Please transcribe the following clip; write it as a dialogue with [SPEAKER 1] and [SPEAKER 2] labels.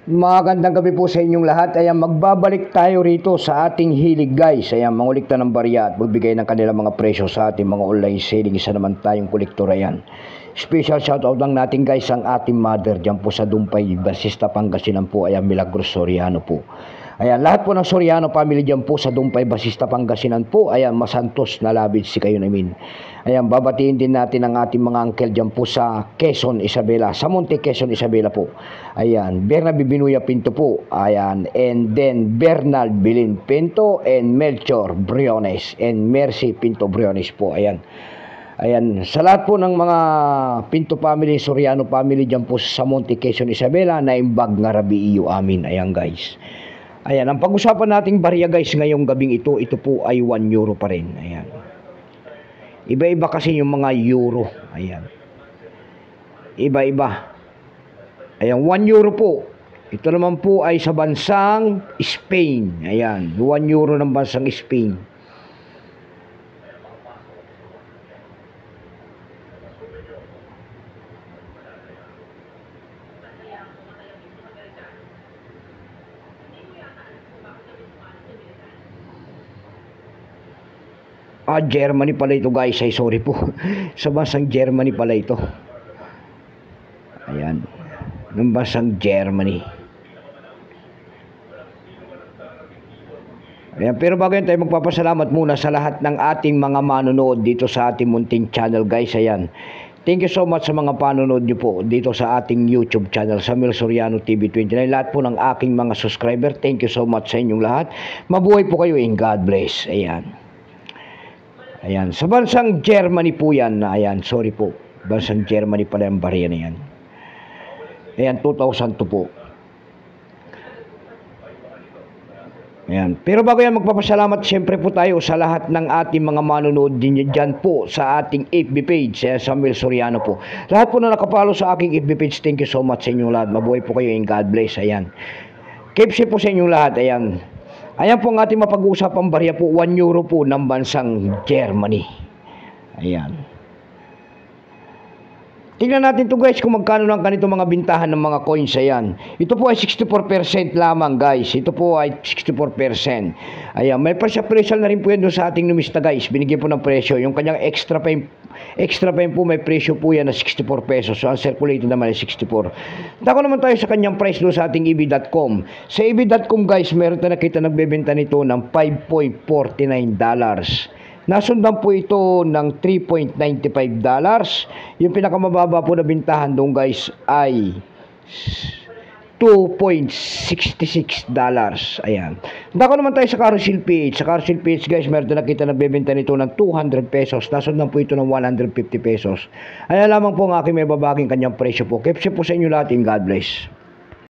[SPEAKER 1] Magandang gabi po sa inyong lahat. Ayan, magbabalik tayo rito sa ating hilig guys. Ayan, mangulikta ng barya at magbigay ng kanilang mga presyo sa ating mga online selling. Isa naman tayong kolektor. Ayan. Special shoutout lang natin guys ang ating mother dyan po sa Dumpay, Basista, Pangasinan po. Ayan, Milagros Soriano po. Ayan, lahat po ng Soriano family dyan po sa Dumpay, Basista, Pangasinan po. Ayan, masantos na labid si kayo namin. Ayan, babatiin din natin ang ating mga uncle dyan po sa Quezon, Isabela. Sa Monte, Quezon, Isabela po. Ayan, Bernabe Binuya Pinto po. Ayan, and then Bernal Bilin Pinto and Melchor Briones and Mercy Pinto Briones po. Ayan. Ayan, sa lahat po ng mga Pinto family, Soriano family dyan po sa Monte, Quezon, Isabela, na imbag nga rabi iyo amin. Ayan guys. Ayan, ang pag-usapan nating barya guys ngayong gabing ito po ay 1 euro pa rin. Ayan. Iba-iba kasi yung mga euro. Ayan. Iba-iba. Ayan, 1 euro po. Ito naman po ay sa bansang Spain. Ayan, 1 euro ng bansang Spain. Germany pala ito guys. Ay, sorry po. Sa bansang Germany pala ito. Ayan. Ng bansang Germany. Ayan. Pero bago yan tayo magpapasalamat muna sa lahat ng ating mga manonood dito sa ating munting channel guys. Ayan. Thank you so much sa mga panonood nyo po dito sa ating YouTube channel, Samuel Soriano TV 29. Lahat po ng aking mga subscriber. Thank you so much sa inyong lahat. Mabuhay po kayo and God bless. Ayan. Ayan, sa bansang Germany po yan. Ayan, sorry po. Bansang Germany pala yung barya na yan. Ayan, 2002 po. Ayan. Pero bago yan, magpapasalamat siyempre po tayo sa lahat ng ating mga manonood din dyan po sa ating FB page, Samuel Soriano po. Lahat po na nakapalo sa aking FB page, thank you so much sa inyong lahat. Mabuhay po kayo and God bless. Ayan. Keep safe po sa inyong lahat. Ayan. Ayan po ang ating mapag-uusapang barya po, 1 euro po ng bansang Germany. Ayan. Tingnan natin to guys kung magkano lang kanito mga bintahan ng mga coins. Ayan. Ito po ay 64% lamang guys. Ito po ay 64%. Ayan. May presyo na rin po yan doon sa ating numista guys. Binigyan po ng presyo. Yung kanyang extra pa po may presyo po yan na 64 pesos. So ang circulated naman ay 64. Dako naman tayo sa kanyang price doon sa ating EB.com. Sa EB.com guys, meron tayo nakita nagbebenta nito ng $5.49. Nasundan po ito ng $3.95. Yung pinakamababa po na bintahan doon guys ay $2.66. Ayan. Dako naman tayo sa Carousel PH. Sa Carousel PH guys, meron na nakita nagbebenta nito ng 200 pesos. Nasundan po ito ng 150 pesos. Ayan lamang po ang aking may babaging kanyang presyo po. Keep safe po sa inyo lahat and God bless.